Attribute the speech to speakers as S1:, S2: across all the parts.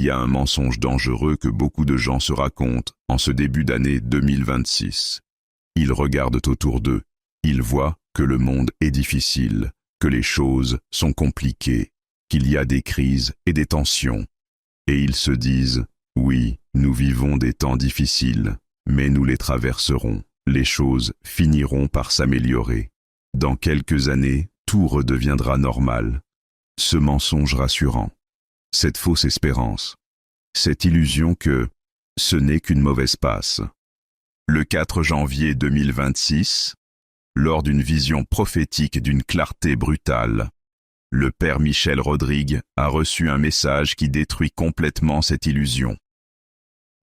S1: y a un mensonge dangereux que beaucoup de gens se racontent en ce début d'année 2026. Ils regardent autour d'eux, ils voient que le monde est difficile, que les choses sont compliquées, qu'il y a des crises et des tensions. Et ils se disent, oui, nous vivons des temps difficiles, mais nous les traverserons, les choses finiront par s'améliorer. Dans quelques années, tout redeviendra normal. Ce mensonge rassurant, cette fausse espérance, cette illusion que ce n'est qu'une mauvaise passe. Le 4 janvier 2026, lors d'une vision prophétique d'une clarté brutale, le père Michel Rodrigue a reçu un message qui détruit complètement cette illusion.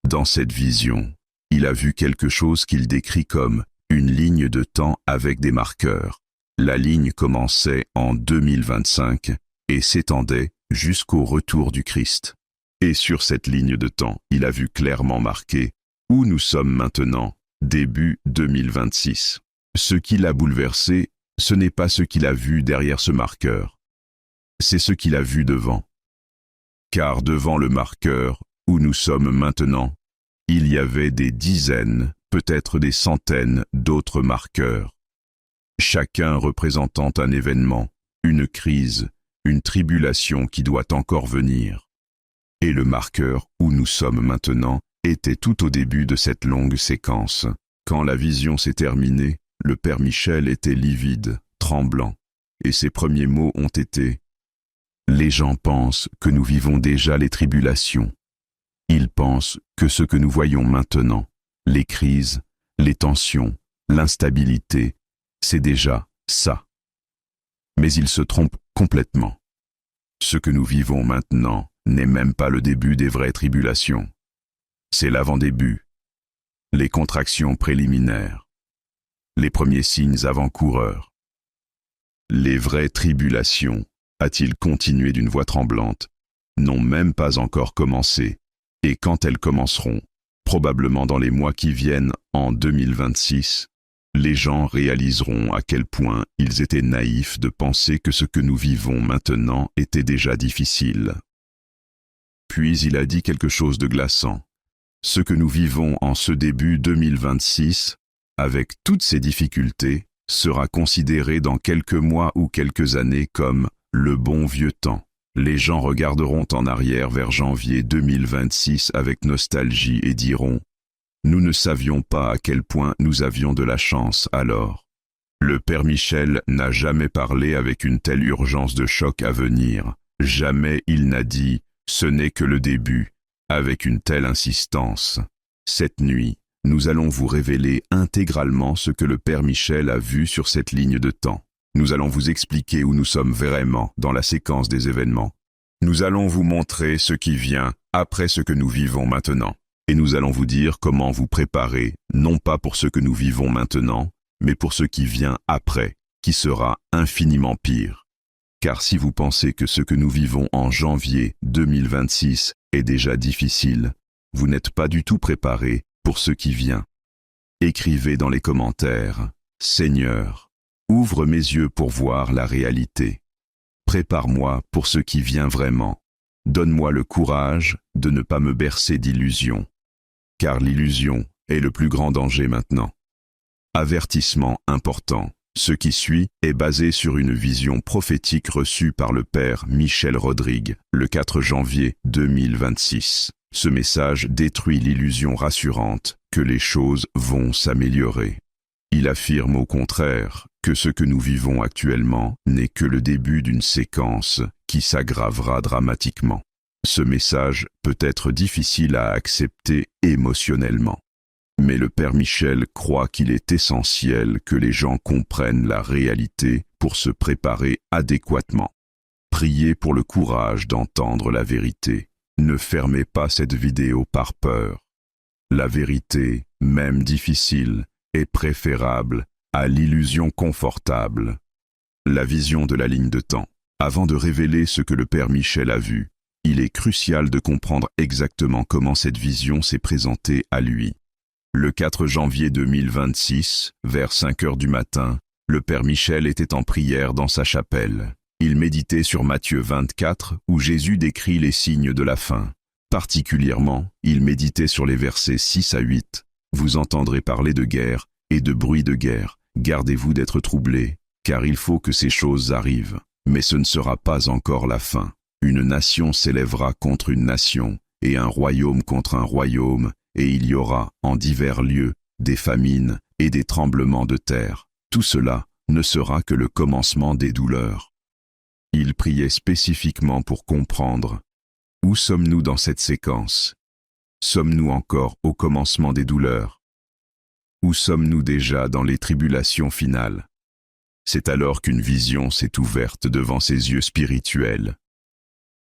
S1: Dans cette vision, il a vu quelque chose qu'il décrit comme une ligne de temps avec des marqueurs. La ligne commençait en 2025 et s'étendait jusqu'au retour du Christ. Et sur cette ligne de temps, il a vu clairement marqué où nous sommes maintenant, début 2026. Ce qui l'a bouleversé, ce n'est pas ce qu'il a vu derrière ce marqueur. C'est ce qu'il a vu devant. Car devant le marqueur, où nous sommes maintenant, il y avait des dizaines, peut-être des centaines d'autres marqueurs. Chacun représentant un événement, une crise, une tribulation qui doit encore venir. Et le marqueur où nous sommes maintenant était tout au début de cette longue séquence. Quand la vision s'est terminée, le père Michel était livide, tremblant, et ses premiers mots ont été « Les gens pensent que nous vivons déjà les tribulations. Ils pensent que ce que nous voyons maintenant, les crises, les tensions, l'instabilité, c'est déjà ça. Mais ils se trompent complètement. Ce que nous vivons maintenant n'est même pas le début des vraies tribulations. C'est l'avant-début, les contractions préliminaires, les premiers signes avant-coureurs. Les vraies tribulations, a-t-il continué d'une voix tremblante, n'ont même pas encore commencé, et quand elles commenceront, probablement dans les mois qui viennent en 2026, les gens réaliseront à quel point ils étaient naïfs de penser que ce que nous vivons maintenant était déjà difficile. Puis il a dit quelque chose de glaçant. Ce que nous vivons en ce début 2026, avec toutes ces difficultés, sera considéré dans quelques mois ou quelques années comme le bon vieux temps. Les gens regarderont en arrière vers janvier 2026 avec nostalgie et diront « Nous ne savions pas à quel point nous avions de la chance alors ». Le père Michel n'a jamais parlé avec une telle urgence de choc à venir. Jamais il n'a dit « ce n'est que le début » avec une telle insistance. Cette nuit, nous allons vous révéler intégralement ce que le père Michel a vu sur cette ligne de temps. Nous allons vous expliquer où nous sommes vraiment dans la séquence des événements. Nous allons vous montrer ce qui vient après ce que nous vivons maintenant. Et nous allons vous dire comment vous préparer, non pas pour ce que nous vivons maintenant, mais pour ce qui vient après, qui sera infiniment pire. Car si vous pensez que ce que nous vivons en janvier 2026 est déjà difficile, vous n'êtes pas du tout préparé pour ce qui vient. Écrivez dans les commentaires « Seigneur, ouvre mes yeux pour voir la réalité. Prépare-moi pour ce qui vient vraiment. Donne-moi le courage de ne pas me bercer d'illusions. Car l'illusion est le plus grand danger maintenant. » Avertissement important. Ce qui suit est basé sur une vision prophétique reçue par le père Michel Rodrigue le 4 janvier 2026. Ce message détruit l'illusion rassurante que les choses vont s'améliorer. Il affirme au contraire que ce que nous vivons actuellement n'est que le début d'une séquence qui s'aggravera dramatiquement. Ce message peut être difficile à accepter émotionnellement. Mais le père Michel croit qu'il est essentiel que les gens comprennent la réalité pour se préparer adéquatement. Priez pour le courage d'entendre la vérité. Ne fermez pas cette vidéo par peur. La vérité, même difficile, est préférable à l'illusion confortable. La vision de la ligne de temps. Avant de révéler ce que le père Michel a vu, il est crucial de comprendre exactement comment cette vision s'est présentée à lui. Le 4 janvier 2026, vers 5 heures du matin, le père Michel était en prière dans sa chapelle. Il méditait sur Matthieu 24, où Jésus décrit les signes de la fin. Particulièrement, il méditait sur les versets 6 à 8. Vous entendrez parler de guerre et de bruit de guerre. Gardez-vous d'être troublés, car il faut que ces choses arrivent. Mais ce ne sera pas encore la fin. Une nation s'élèvera contre une nation, et un royaume contre un royaume, et il y aura, en divers lieux, des famines et des tremblements de terre. Tout cela ne sera que le commencement des douleurs. Il priait spécifiquement pour comprendre. Où sommes-nous dans cette séquence? Sommes-nous encore au commencement des douleurs? Où sommes-nous déjà dans les tribulations finales? C'est alors qu'une vision s'est ouverte devant ses yeux spirituels.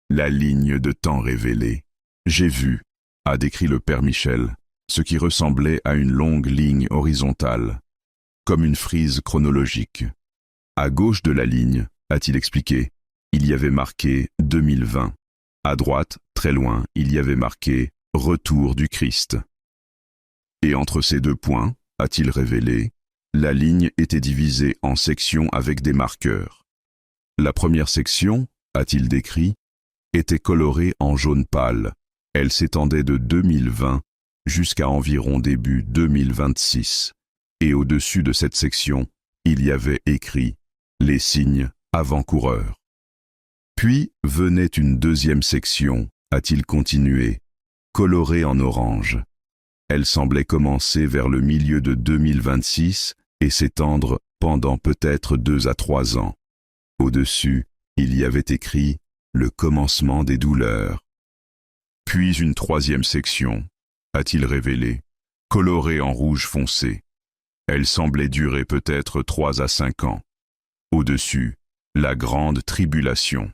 S1: La ligne de temps révélée. J'ai vu, a décrit le Père Michel, ce qui ressemblait à une longue ligne horizontale, comme une frise chronologique. À gauche de la ligne, a-t-il expliqué, il y avait marqué 2020. À droite, très loin, il y avait marqué « Retour du Christ ». Et entre ces deux points, a-t-il révélé, la ligne était divisée en sections avec des marqueurs. La première section, a-t-il décrit, était colorée en jaune pâle. Elle s'étendait de 2020 jusqu'à environ début 2026. Et au-dessus de cette section, il y avait écrit « Les signes avant-coureurs ». Puis venait une deuxième section, a-t-il continué, colorée en orange. Elle semblait commencer vers le milieu de 2026 et s'étendre pendant peut-être 2 à 3 ans. Au-dessus, il y avait écrit « Le commencement des douleurs ». Puis une troisième section, a-t-il révélé, colorée en rouge foncé. Elle semblait durer peut-être 3 à 5 ans. Au-dessus, la grande tribulation.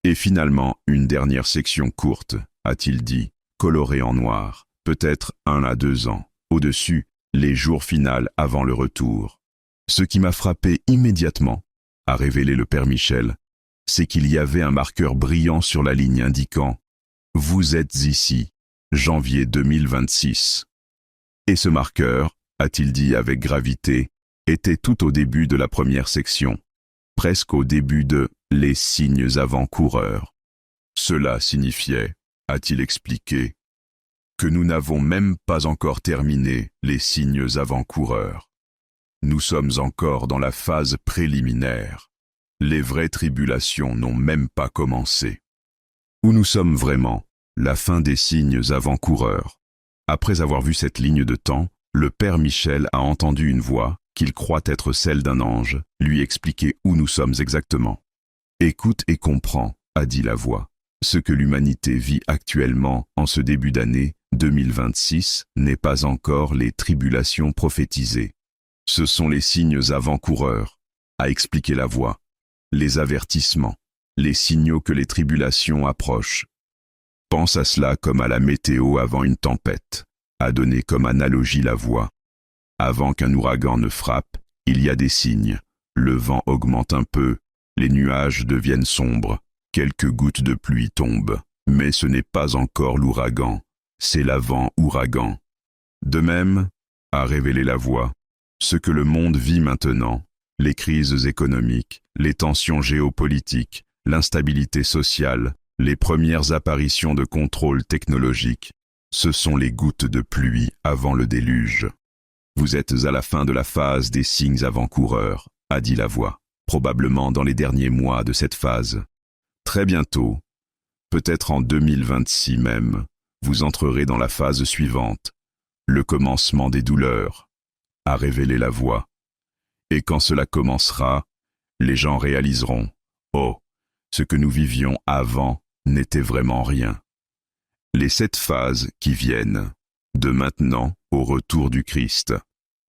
S1: Et finalement, une dernière section courte, a-t-il dit, colorée en noir, peut-être 1 à 2 ans. Au-dessus, les jours finaux avant le retour. Ce qui m'a frappé immédiatement, a révélé le Père Michel, c'est qu'il y avait un marqueur brillant sur la ligne indiquant « Vous êtes ici, janvier 2026 ». Et ce marqueur, a-t-il dit avec gravité, était tout au début de la première section, presque au début de « Les signes avant-coureurs ». Cela signifiait, a-t-il expliqué, que nous n'avons même pas encore terminé les signes avant-coureurs. Nous sommes encore dans la phase préliminaire. Les vraies tribulations n'ont même pas commencé. Où nous sommes vraiment, la fin des signes avant-coureurs. Après avoir vu cette ligne de temps, le Père Michel a entendu une voix, qu'il croit être celle d'un ange, lui expliquer où nous sommes exactement. « Écoute et comprends », a dit la voix. Ce que l'humanité vit actuellement en ce début d'année 2026 n'est pas encore les tribulations prophétisées. Ce sont les signes avant-coureurs, a expliqué la voix, les avertissements, les signaux que les tribulations approchent. Pense à cela comme à la météo avant une tempête, a donné comme analogie la voix. Avant qu'un ouragan ne frappe, il y a des signes. Le vent augmente un peu, les nuages deviennent sombres, quelques gouttes de pluie tombent, mais ce n'est pas encore l'ouragan, c'est l'avant-ouragan. De même, a révélé la voix, ce que le monde vit maintenant, les crises économiques, les tensions géopolitiques, l'instabilité sociale, les premières apparitions de contrôle technologique, ce sont les gouttes de pluie avant le déluge. Vous êtes à la fin de la phase des signes avant-coureurs, a dit la voix, probablement dans les derniers mois de cette phase. Très bientôt, peut-être en 2026 même, vous entrerez dans la phase suivante, le commencement des douleurs, a révélé la voix. Et quand cela commencera, les gens réaliseront, oh, ce que nous vivions avant n'était vraiment rien. Les 7 phases qui viennent, de maintenant au retour du Christ.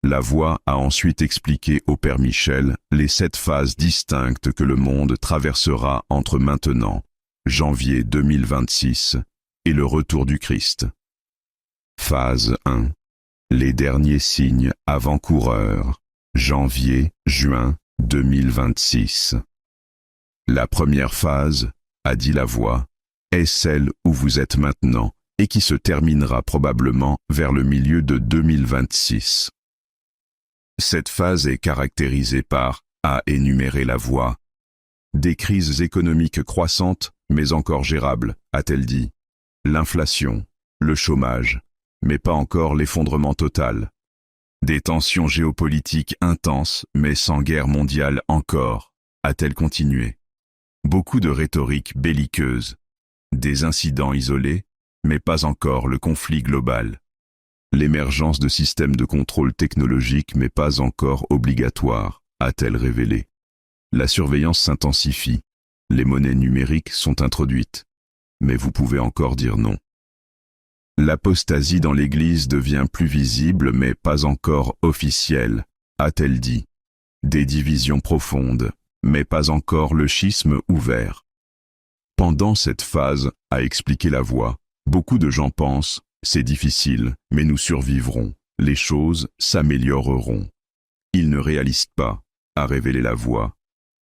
S1: La voix a ensuite expliqué au Père Michel les 7 phases distinctes que le monde traversera entre maintenant, janvier 2026, et le retour du Christ. Phase 1. Les derniers signes avant-coureurs, janvier-juin 2026. La première phase, a dit la voix, est celle où vous êtes maintenant et qui se terminera probablement vers le milieu de 2026. Cette phase est caractérisée par, a énuméré la voix, des crises économiques croissantes, mais encore gérables, a-t-elle dit, l'inflation, le chômage, mais pas encore l'effondrement total. Des tensions géopolitiques intenses, mais sans guerre mondiale encore, a-t-elle continué. Beaucoup de rhétorique belliqueuse, des incidents isolés, mais pas encore le conflit global. L'émergence de systèmes de contrôle technologique, mais pas encore obligatoire, a-t-elle révélé. La surveillance s'intensifie, les monnaies numériques sont introduites, mais vous pouvez encore dire non. L'apostasie dans l'Église devient plus visible, mais pas encore officielle, a-t-elle dit. Des divisions profondes, mais pas encore le schisme ouvert. Pendant cette phase, a expliqué La Voix, beaucoup de gens pensent « c'est difficile, mais nous survivrons, les choses s'amélioreront ». Ils ne réalisent pas, a révélé La Voix,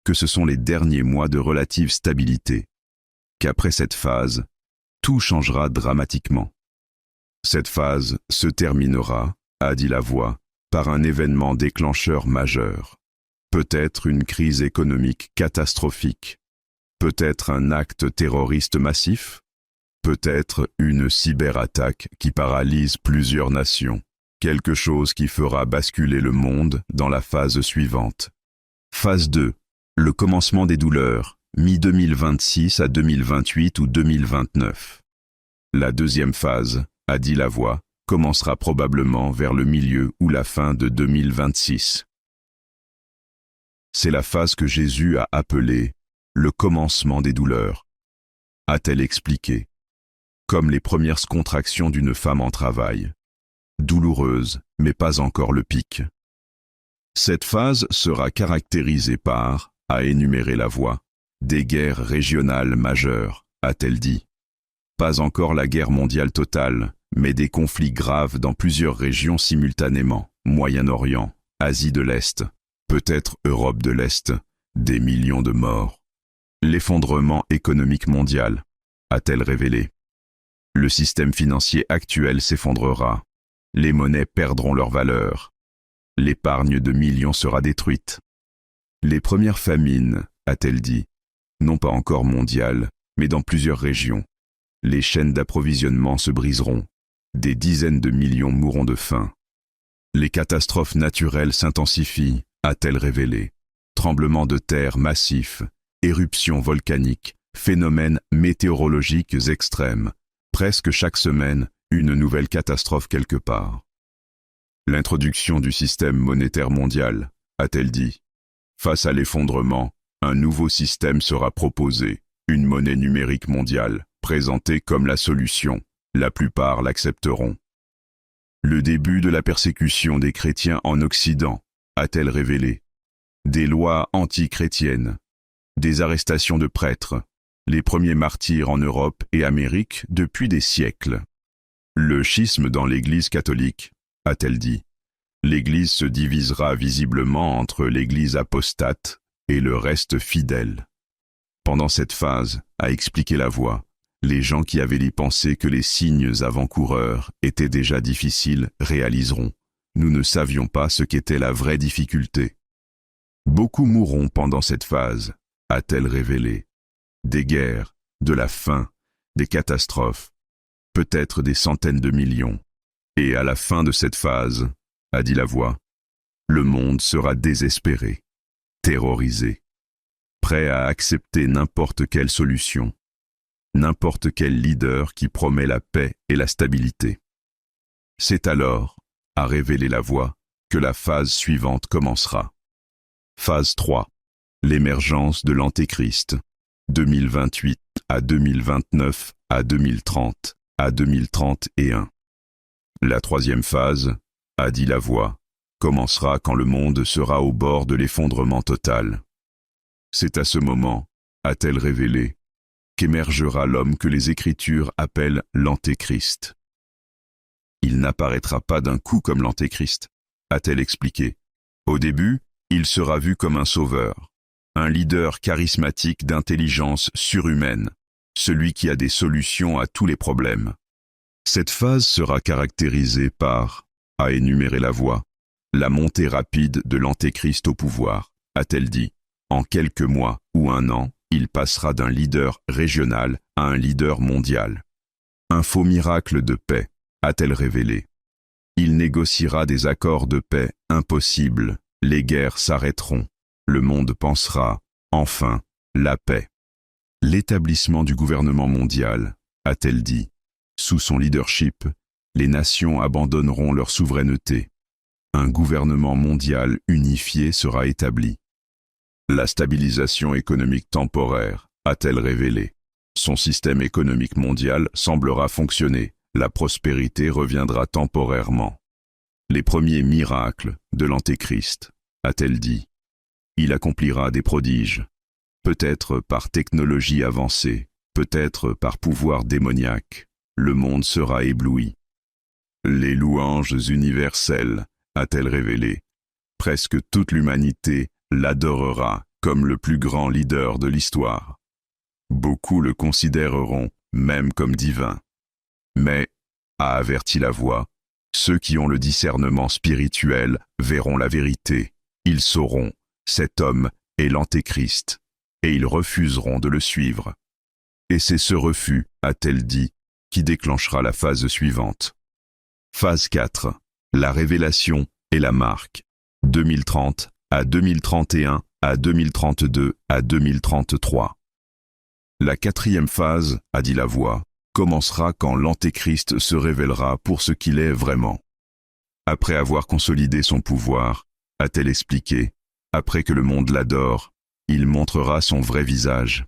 S1: que ce sont les derniers mois de relative stabilité, qu'après cette phase, tout changera dramatiquement. Cette phase se terminera, a dit La Voix, par un événement déclencheur majeur. Peut-être une crise économique catastrophique, peut-être un acte terroriste massif, peut-être une cyberattaque qui paralyse plusieurs nations, quelque chose qui fera basculer le monde dans la phase suivante. Phase 2, le commencement des douleurs, mi-2026 à 2028 ou 2029. La deuxième phase, a dit La Voix, commencera probablement vers le milieu ou la fin de 2026. C'est la phase que Jésus a appelée le commencement des douleurs, a-t-elle expliqué, comme les premières contractions d'une femme en travail, douloureuse, mais pas encore le pic. Cette phase sera caractérisée par, a énuméré La Voix, des guerres régionales majeures, a-t-elle dit. Pas encore la guerre mondiale totale, mais des conflits graves dans plusieurs régions simultanément, Moyen-Orient, Asie de l'Est, peut-être Europe de l'Est, des millions de morts. L'effondrement économique mondial, a-t-elle révélé. Le système financier actuel s'effondrera. Les monnaies perdront leur valeur. L'épargne de millions sera détruite. Les premières famines, a-t-elle dit, non pas encore mondiales, mais dans plusieurs régions. Les chaînes d'approvisionnement se briseront. Des dizaines de millions mourront de faim. Les catastrophes naturelles s'intensifient, a-t-elle révélé. Tremblements de terre massifs, éruptions volcaniques, phénomènes météorologiques extrêmes. Presque chaque semaine, une nouvelle catastrophe quelque part. L'introduction du système monétaire mondial, a-t-elle dit. Face à l'effondrement, un nouveau système sera proposé, une monnaie numérique mondiale, présentée comme la solution. La plupart l'accepteront. Le début de la persécution des chrétiens en Occident, a-t-elle révélé. Des lois anti-chrétiennes, des arrestations de prêtres, les premiers martyrs en Europe et Amérique depuis des siècles. Le schisme dans l'Église catholique, a-t-elle dit. L'Église se divisera visiblement entre l'Église apostate et le reste fidèle. Pendant cette phase, a expliqué La Voix, les gens qui avaient pensé que les signes avant-coureurs étaient déjà difficiles réaliseront. Nous ne savions pas ce qu'était la vraie difficulté. Beaucoup mourront pendant cette phase, a-t-elle révélé. Des guerres, de la faim, des catastrophes, peut-être des centaines de millions. Et à la fin de cette phase, a dit La Voix, le monde sera désespéré, terrorisé, prêt à accepter n'importe quelle solution, n'importe quel leader qui promet la paix et la stabilité. C'est alors, a révélé La Voix, que la phase suivante commencera. Phase 3. L'émergence de l'Antéchrist, 2028 à 2029 à 2030 à 2031. La troisième phase, a dit La Voix, commencera quand le monde sera au bord de l'effondrement total. C'est à ce moment, a-t-elle révélé, qu'émergera l'homme que les Écritures appellent l'Antéchrist. Il n'apparaîtra pas d'un coup comme l'Antéchrist, a-t-elle expliqué. Au début, il sera vu comme un sauveur, un leader charismatique d'intelligence surhumaine, celui qui a des solutions à tous les problèmes. Cette phase sera caractérisée par, a énuméré La Voix, la montée rapide de l'Antéchrist au pouvoir, a-t-elle dit. En quelques mois ou un an, il passera d'un leader régional à un leader mondial. Un faux miracle de paix, a-t-elle révélé. Il négociera des accords de paix impossibles, les guerres s'arrêteront, le monde pensera, enfin, la paix. L'établissement du gouvernement mondial, a-t-elle dit. Sous son leadership, les nations abandonneront leur souveraineté. Un gouvernement mondial unifié sera établi. La stabilisation économique temporaire, a-t-elle révélé. Son système économique mondial semblera fonctionner, la prospérité reviendra temporairement. Les premiers miracles de l'Antéchrist, a-t-elle dit. Il accomplira des prodiges, peut-être par technologie avancée, peut-être par pouvoir démoniaque. Le monde sera ébloui. Les louanges universelles, a-t-elle révélé. Presque toute l'humanité l'adorera comme le plus grand leader de l'histoire. Beaucoup le considéreront même comme divin. Mais, a averti la voix, ceux qui ont le discernement spirituel verront la vérité. Ils sauront, cet homme est l'Antéchrist, et ils refuseront de le suivre. Et c'est ce refus, a-t-elle dit, qui déclenchera la phase suivante. Phase 4. La révélation et la marque. 2030 à 2031 à 2032 à 2033. La quatrième phase, a dit la voix, commencera quand l'Antéchrist se révélera pour ce qu'il est vraiment. Après avoir consolidé son pouvoir, a-t-elle expliqué, après que le monde l'adore, il montrera son vrai visage.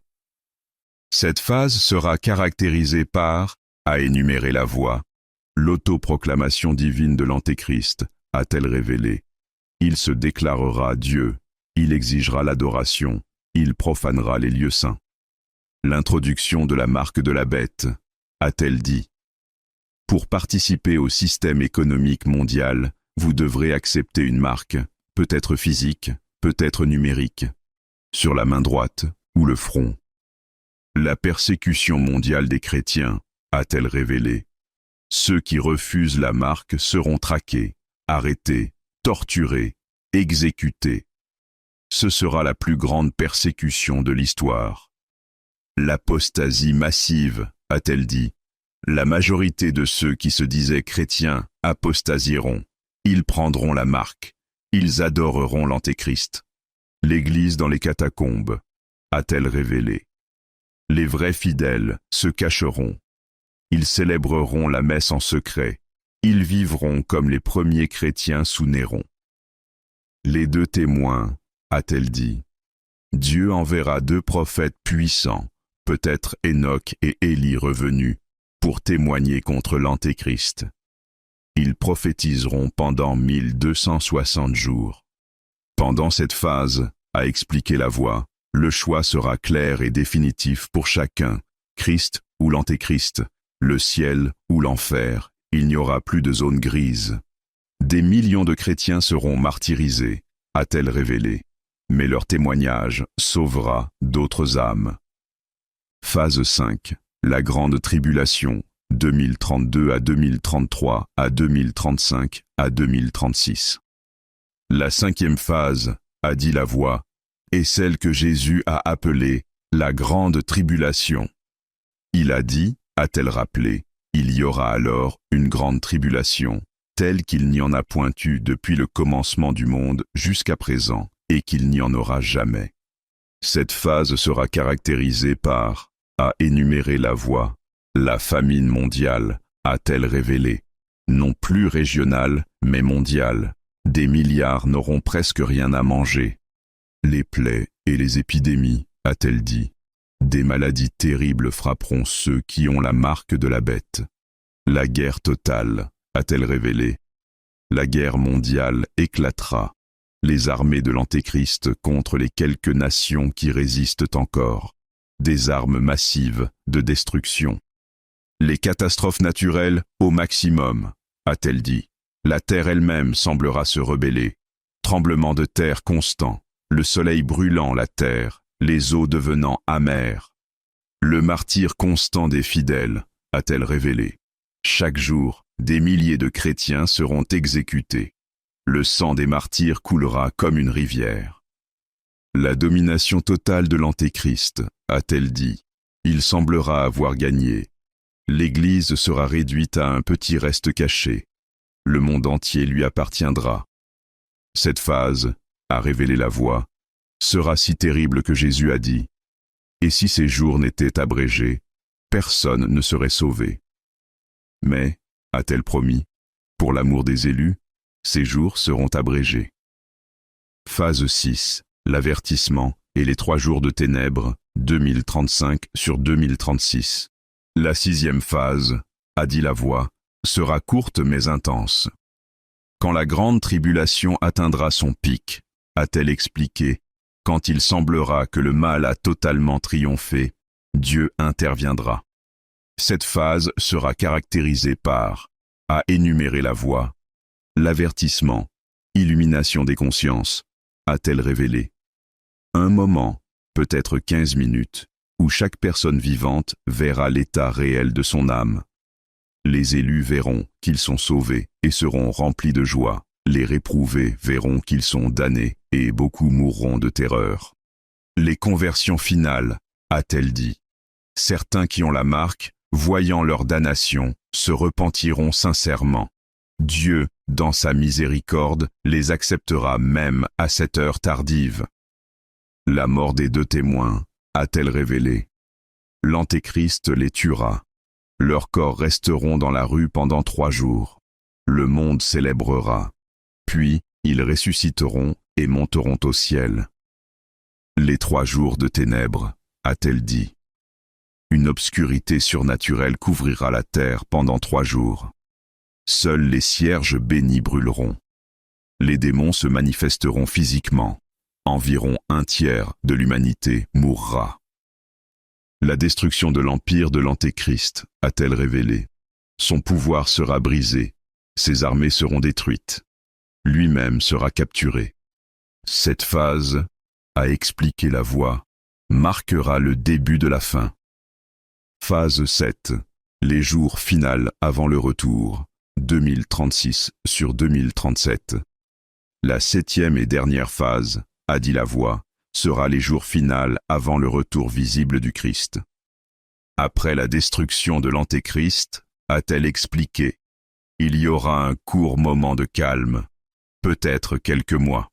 S1: Cette phase sera caractérisée par, a énuméré la voix, l'autoproclamation divine de l'Antéchrist, a-t-elle révélé. Il se déclarera Dieu, il exigera l'adoration, il profanera les lieux saints. L'introduction de la marque de la bête, a-t-elle dit. Pour participer au système économique mondial, vous devrez accepter une marque, peut-être physique, peut-être numérique, sur la main droite ou le front. La persécution mondiale des chrétiens, a-t-elle révélé. Ceux qui refusent la marque seront traqués, arrêtés, torturés, exécutés. Ce sera la plus grande persécution de l'histoire. L'apostasie massive, a-t-elle dit. La majorité de ceux qui se disaient chrétiens apostasieront. Ils prendront la marque. Ils adoreront l'Antéchrist. L'Église dans les catacombes, a-t-elle révélé. Les vrais fidèles se cacheront. Ils célébreront la messe en secret. Ils vivront comme les premiers chrétiens sous Néron. Les deux témoins, a-t-elle dit. Dieu enverra deux prophètes puissants, peut-être Enoch et Élie revenus, pour témoigner contre l'Antéchrist. Ils prophétiseront pendant 1260 jours. Pendant cette phase, a expliqué la voix, le choix sera clair et définitif pour chacun, Christ ou l'Antéchrist, le ciel ou l'enfer, il n'y aura plus de zone grise. Des millions de chrétiens seront martyrisés, a-t-elle révélé, mais leur témoignage sauvera d'autres âmes. Phase 5. La grande tribulation, 2032 à 2033 à 2035 à 2036. La cinquième phase, a dit la voix, est celle que Jésus a appelée la grande tribulation. Il a dit, a-t-elle rappelé, il y aura alors une grande tribulation, telle qu'il n'y en a point eu depuis le commencement du monde jusqu'à présent, et qu'il n'y en aura jamais. Cette phase sera caractérisée par, a énuméré la voix, la famine mondiale, a-t-elle révélé, non plus régionale, mais mondiale. Des milliards n'auront presque rien à manger. Les plaies et les épidémies, a-t-elle dit. Des maladies terribles frapperont ceux qui ont la marque de la bête. La guerre totale, a-t-elle révélé. La guerre mondiale éclatera. Les armées de l'Antéchrist contre les quelques nations qui résistent encore. Des armes massives de destruction. Les catastrophes naturelles au maximum, a-t-elle dit. La terre elle-même semblera se rebeller. Tremblements de terre constants, le soleil brûlant la terre, les eaux devenant amères. Le martyre constant des fidèles, a-t-elle révélé. Chaque jour, des milliers de chrétiens seront exécutés. Le sang des martyrs coulera comme une rivière. La domination totale de l'Antéchrist, a-t-elle dit. Il semblera avoir gagné. L'Église sera réduite à un petit reste caché. Le monde entier lui appartiendra. Cette phase, a révélé la voix, sera si terrible que Jésus a dit « Et si ces jours n'étaient abrégés, personne ne serait sauvé. » Mais, a-t-elle promis, pour l'amour des élus, ces jours seront abrégés. Phase 6, l'avertissement et les 3 jours de ténèbres, 2035 sur 2036. La 6e phase, a dit la voix, sera courte mais intense. Quand la grande tribulation atteindra son pic, a-t-elle expliqué, quand il semblera que le mal a totalement triomphé, Dieu interviendra. Cette phase sera caractérisée par, a énuméré la voix, l'avertissement, illumination des consciences, a-t-elle révélé. Un moment, peut-être 15 minutes, où chaque personne vivante verra l'état réel de son âme. Les élus verront qu'ils sont sauvés et seront remplis de joie. Les réprouvés verront qu'ils sont damnés et beaucoup mourront de terreur. Les conversions finales, a-t-elle dit. Certains qui ont la marque, voyant leur damnation, se repentiront sincèrement. Dieu, dans sa miséricorde, les acceptera même à cette heure tardive. La mort des 2 témoins, a-t-elle révélé. L'Antéchrist les tuera. Leurs corps resteront dans la rue pendant 3 jours. Le monde célébrera. Puis, ils ressusciteront et monteront au ciel. Les 3 jours de ténèbres, a-t-elle dit. Une obscurité surnaturelle couvrira la terre pendant 3 jours. Seuls les cierges bénis brûleront. Les démons se manifesteront physiquement. Environ 1/3 de l'humanité mourra. La destruction de l'empire de l'Antéchrist, a-t-elle révélé. Son pouvoir sera brisé, ses armées seront détruites. Lui-même sera capturé. Cette phase, a expliqué la voix, marquera le début de la fin. Phase 7, les jours finals avant le retour, 2036 sur 2037. La 7e et dernière phase, a dit la voix, sera les jours finals avant le retour visible du Christ. Après la destruction de l'Antéchrist, a-t-elle expliqué, il y aura un court moment de calme, peut-être quelques mois.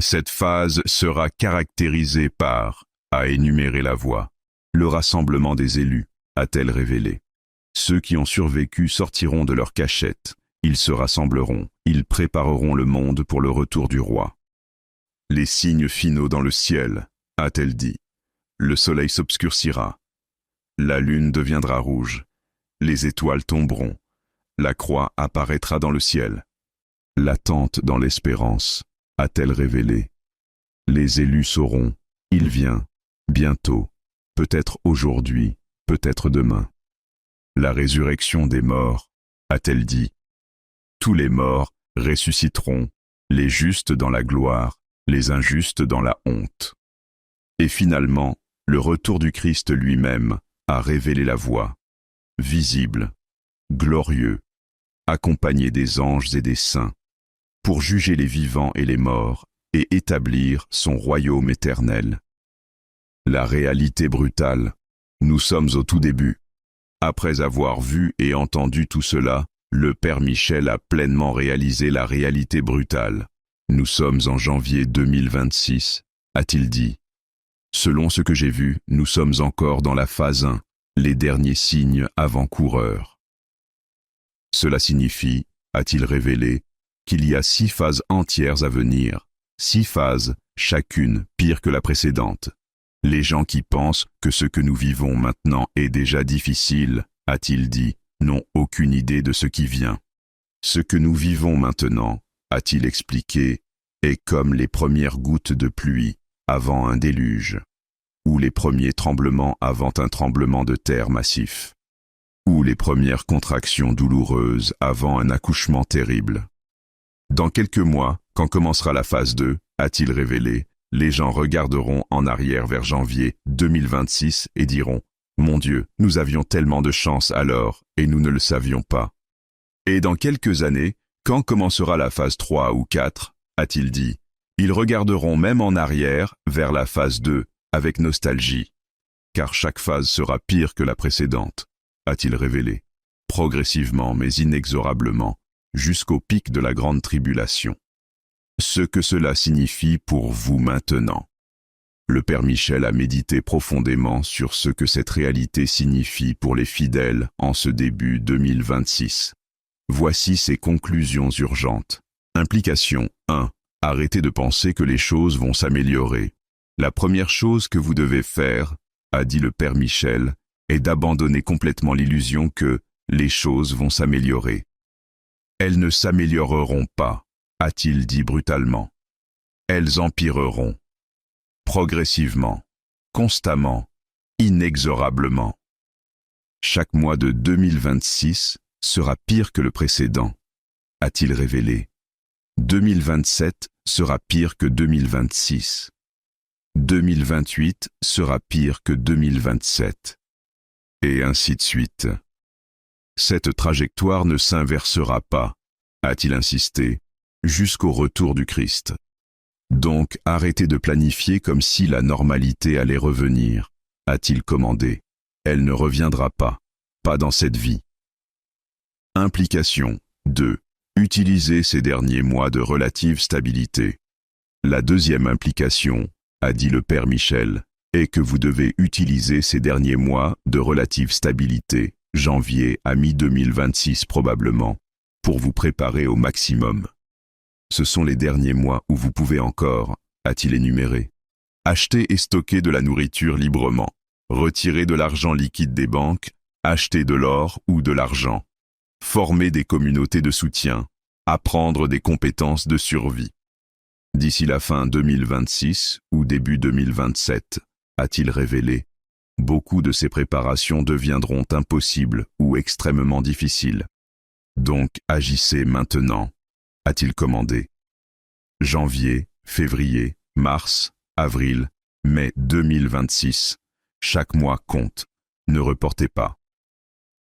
S1: Cette phase sera caractérisée par, a énuméré la voix, le rassemblement des élus, a-t-elle révélé. Ceux qui ont survécu sortiront de leur cachette, ils se rassembleront, ils prépareront le monde pour le retour du roi. Les signes finaux dans le ciel, a-t-elle dit. Le soleil s'obscurcira. La lune deviendra rouge. Les étoiles tomberont. La croix apparaîtra dans le ciel. L'attente dans l'espérance, a-t-elle révélé. Les élus sauront, il vient, bientôt, peut-être aujourd'hui, peut-être demain. La résurrection des morts, a-t-elle dit. Tous les morts ressusciteront, les justes dans la gloire, les injustes dans la honte. Et finalement, le retour du Christ lui-même a révélé la voie, visible, glorieux, accompagné des anges et des saints, pour juger les vivants et les morts et établir son royaume éternel. La réalité brutale, nous sommes au tout début. Après avoir vu et entendu tout cela, le Père Michel a pleinement réalisé la réalité brutale. Nous sommes en janvier 2026, a-t-il dit. Selon ce que j'ai vu, nous sommes encore dans la phase 1, les derniers signes avant-coureurs. Cela signifie, a-t-il révélé, qu'il y a 6 phases entières à venir, 6 phases, chacune pire que la précédente. Les gens qui pensent que ce que nous vivons maintenant est déjà difficile, a-t-il dit, n'ont aucune idée de ce qui vient. Ce que nous vivons maintenant, a-t-il expliqué, est comme les premières gouttes de pluie avant un déluge, ou les premiers tremblements avant un tremblement de terre massif, ou les premières contractions douloureuses avant un accouchement terrible. Dans quelques mois, quand commencera la phase 2, a-t-il révélé, les gens regarderont en arrière vers janvier 2026 et diront « Mon Dieu, nous avions tellement de chance alors, et nous ne le savions pas. » Et dans quelques années, quand commencera la phase 3 ou 4, a-t-il dit, ils regarderont même en arrière vers la phase 2 avec nostalgie, car chaque phase sera pire que la précédente. a-t-il révélé, progressivement mais inexorablement, jusqu'au pic de la grande tribulation. Ce que cela signifie pour vous maintenant. Le Père Michel a médité profondément sur ce que cette réalité signifie pour les fidèles en ce début 2026. Voici ses conclusions urgentes. Implication 1. Arrêtez de penser que les choses vont s'améliorer. La première chose que vous devez faire, a dit le Père Michel, est d'abandonner complètement l'illusion que les choses vont s'améliorer. Elles ne s'amélioreront pas, a-t-il dit brutalement. Elles empireront. Progressivement, constamment, inexorablement. Chaque mois de 2026 sera pire que le précédent, a-t-il révélé. 2027 sera pire que 2026. 2028 sera pire que 2027. Et ainsi de suite. Cette trajectoire ne s'inversera pas, a-t-il insisté, jusqu'au retour du Christ. Donc arrêtez de planifier comme si la normalité allait revenir, a-t-il commandé. Elle ne reviendra pas dans cette vie. Implication 2. Utilisez ces derniers mois de relative stabilité. La deuxième implication, a dit le Père Michel, est que vous devez utiliser ces derniers mois de relative stabilité, janvier à mi-2026 probablement, pour vous préparer au maximum. Ce sont les derniers mois où vous pouvez encore, a-t-il énuméré, acheter et stocker de la nourriture librement, retirer de l'argent liquide des banques, acheter de l'or ou de l'argent, former des communautés de soutien, apprendre des compétences de survie. D'ici la fin 2026 ou début 2027, a-t-il révélé, beaucoup de ces préparations deviendront impossibles ou extrêmement difficiles. Donc agissez maintenant, a-t-il commandé. Janvier, février, mars, avril, mai 2026. Chaque mois compte. Ne reportez pas.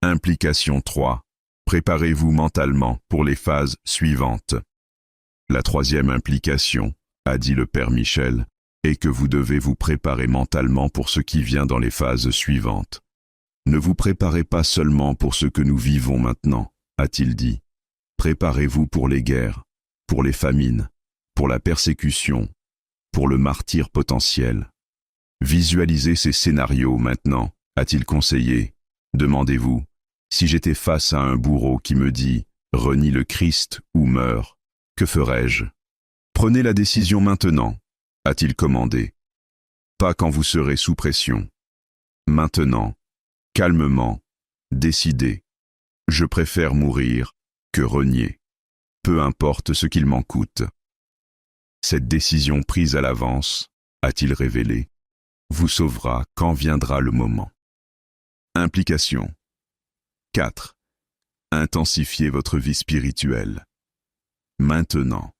S1: Implication 3. Préparez-vous mentalement pour les phases suivantes. La troisième implication, a dit le Père Michel, est que vous devez vous préparer mentalement pour ce qui vient dans les phases suivantes. Ne vous préparez pas seulement pour ce que nous vivons maintenant, a-t-il dit. Préparez-vous pour les guerres, pour les famines, pour la persécution, pour le martyre potentiel. Visualisez ces scénarios maintenant, a-t-il conseillé. Demandez-vous, si j'étais face à un bourreau qui me dit « renie le Christ ou meurs », que ferais-je? Prenez la décision maintenant, a-t-il commandé. Pas quand vous serez sous pression. Maintenant, calmement, décidez. Je préfère mourir que renier, peu importe ce qu'il m'en coûte. Cette décision prise à l'avance, a-t-il révélé, vous sauvera quand viendra le moment. Implication 4. Intensifiez votre vie spirituelle. Maintenant.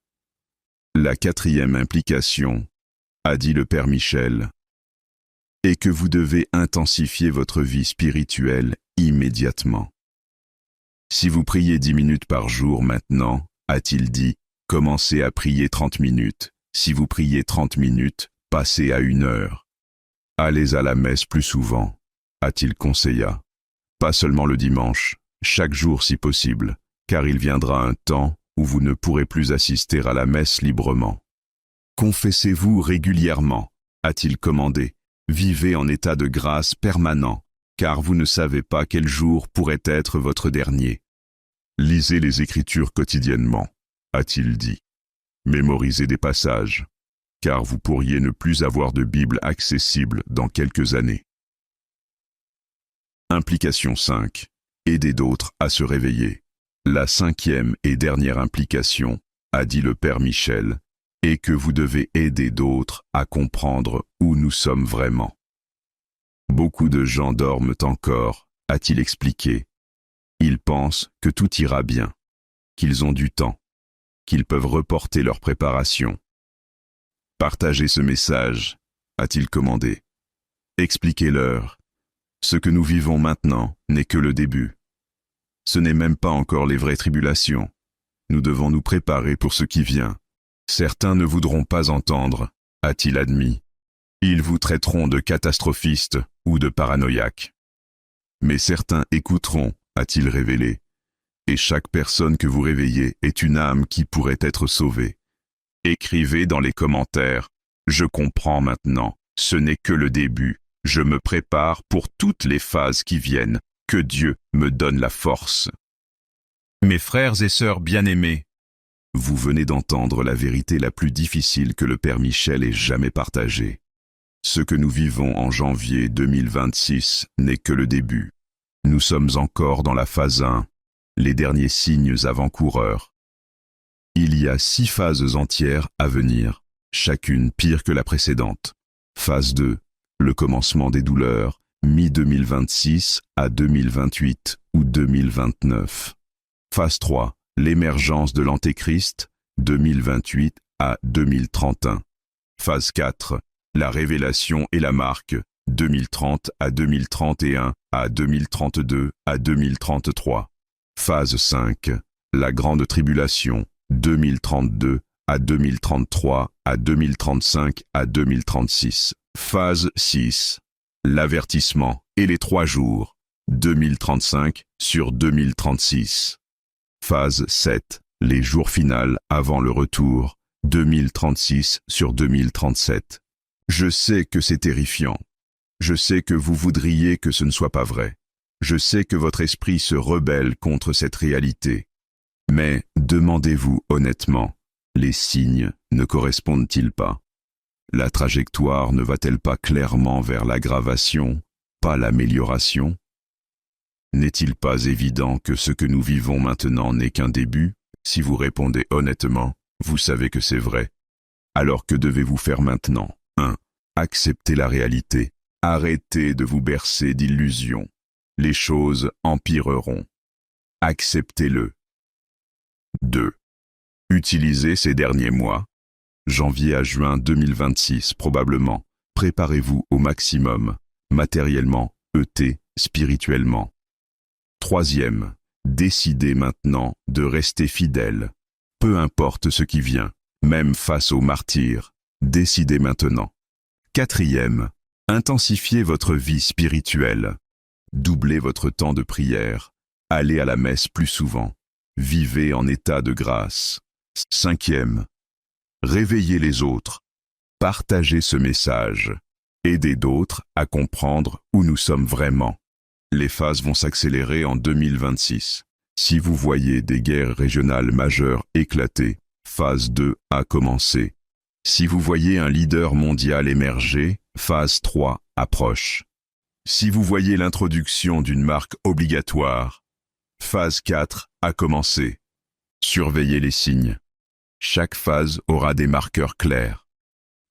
S1: La quatrième implication, a dit le Père Michel, est que vous devez intensifier votre vie spirituelle immédiatement. Si vous priez 10 minutes par jour maintenant, a-t-il dit, commencez à prier 30 minutes. Si vous priez 30 minutes, passez à 1 heure. Allez à la messe plus souvent, a-t-il conseillé. Pas seulement le dimanche, chaque jour si possible, car il viendra un temps où vous ne pourrez plus assister à la messe librement. Confessez-vous régulièrement, a-t-il commandé. Vivez en état de grâce permanent, car vous ne savez pas quel jour pourrait être votre dernier. Lisez les Écritures quotidiennement, a-t-il dit. Mémorisez des passages, car vous pourriez ne plus avoir de Bible accessible dans quelques années. Implication 5. Aidez d'autres à se réveiller. La cinquième et dernière implication, a dit le Père Michel, est que vous devez aider d'autres à comprendre où nous sommes vraiment. Beaucoup de gens dorment encore, a-t-il expliqué. Ils pensent que tout ira bien, qu'ils ont du temps, qu'ils peuvent reporter leur préparation. Partagez ce message, a-t-il commandé. Expliquez-leur. Ce que nous vivons maintenant n'est que le début. Ce n'est même pas encore les vraies tribulations. Nous devons nous préparer pour ce qui vient. Certains ne voudront pas entendre, a-t-il admis. Ils vous traiteront de catastrophiste ou de paranoïaque. Mais certains écouteront, a-t-il révélé. Et chaque personne que vous réveillez est une âme qui pourrait être sauvée. Écrivez dans les commentaires, je comprends maintenant, ce n'est que le début, je me prépare pour toutes les phases qui viennent, que Dieu me donne la force. Mes frères et sœurs bien-aimés, vous venez d'entendre la vérité la plus difficile que le Père Michel ait jamais partagée. Ce que nous vivons en janvier 2026 n'est que le début. Nous sommes encore dans la phase 1, les derniers signes avant-coureurs. Il y a 6 phases entières à venir, chacune pire que la précédente. Phase 2, le commencement des douleurs, mi-2026 à 2028 ou 2029. Phase 3, l'émergence de l'Antéchrist, 2028 à 2031. Phase 4, la révélation et la marque, 2030 à 2031 à 2032 à 2033. Phase 5, la grande tribulation, 2032 à 2033 à 2035 à 2036. Phase 6, l'avertissement et les 3 jours, 2035 sur 2036. Phase 7, les jours finals avant le retour, 2036 sur 2037. Je sais que c'est terrifiant. Je sais que vous voudriez que ce ne soit pas vrai. Je sais que votre esprit se rebelle contre cette réalité. Mais demandez-vous honnêtement, les signes ne correspondent-ils pas? La trajectoire ne va-t-elle pas clairement vers l'aggravation, pas l'amélioration? N'est-il pas évident que ce que nous vivons maintenant n'est qu'un début? Si vous répondez honnêtement, vous savez que c'est vrai. Alors que devez-vous faire maintenant? 1. Acceptez la réalité. Arrêtez de vous bercer d'illusions. Les choses empireront. Acceptez-le. 2. Utilisez ces derniers mois, janvier à juin 2026 probablement, préparez-vous au maximum, matériellement, spirituellement. 3. Décidez maintenant de rester fidèle. Peu importe ce qui vient, même face aux martyrs, décidez maintenant. 4. Intensifiez votre vie spirituelle. Doublez votre temps de prière. Allez à la messe plus souvent. Vivez en état de grâce. 5. Réveillez les autres. Partagez ce message. Aidez d'autres à comprendre où nous sommes vraiment. Les phases vont s'accélérer en 2026. Si vous voyez des guerres régionales majeures éclater, phase 2 a commencé. Si vous voyez un leader mondial émerger, phase 3 approche. Si vous voyez l'introduction d'une marque obligatoire, phase 4 a commencé. Surveillez les signes. Chaque phase aura des marqueurs clairs.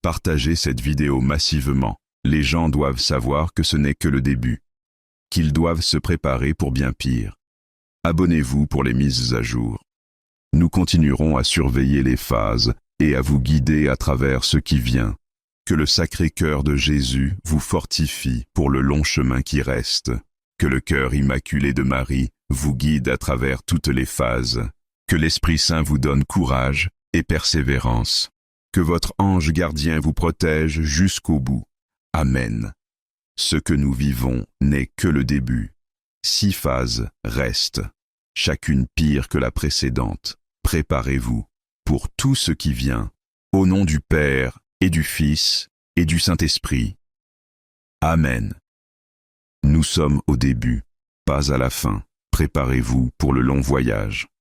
S1: Partagez cette vidéo massivement. Les gens doivent savoir que ce n'est que le début, qu'ils doivent se préparer pour bien pire. Abonnez-vous pour les mises à jour. Nous continuerons à surveiller les phases et à vous guider à travers ce qui vient. Que le Sacré-Cœur de Jésus vous fortifie pour le long chemin qui reste. Que le cœur immaculé de Marie vous guide à travers toutes les phases. Que l'Esprit Saint vous donne courage et persévérance. Que votre ange gardien vous protège jusqu'au bout. Amen. Ce que nous vivons n'est que le début. 6 phases restent, chacune pire que la précédente. Préparez-vous pour tout ce qui vient. Au nom du Père et du Fils et du Saint-Esprit. Amen. Nous sommes au début, pas à la fin. Préparez-vous pour le long voyage.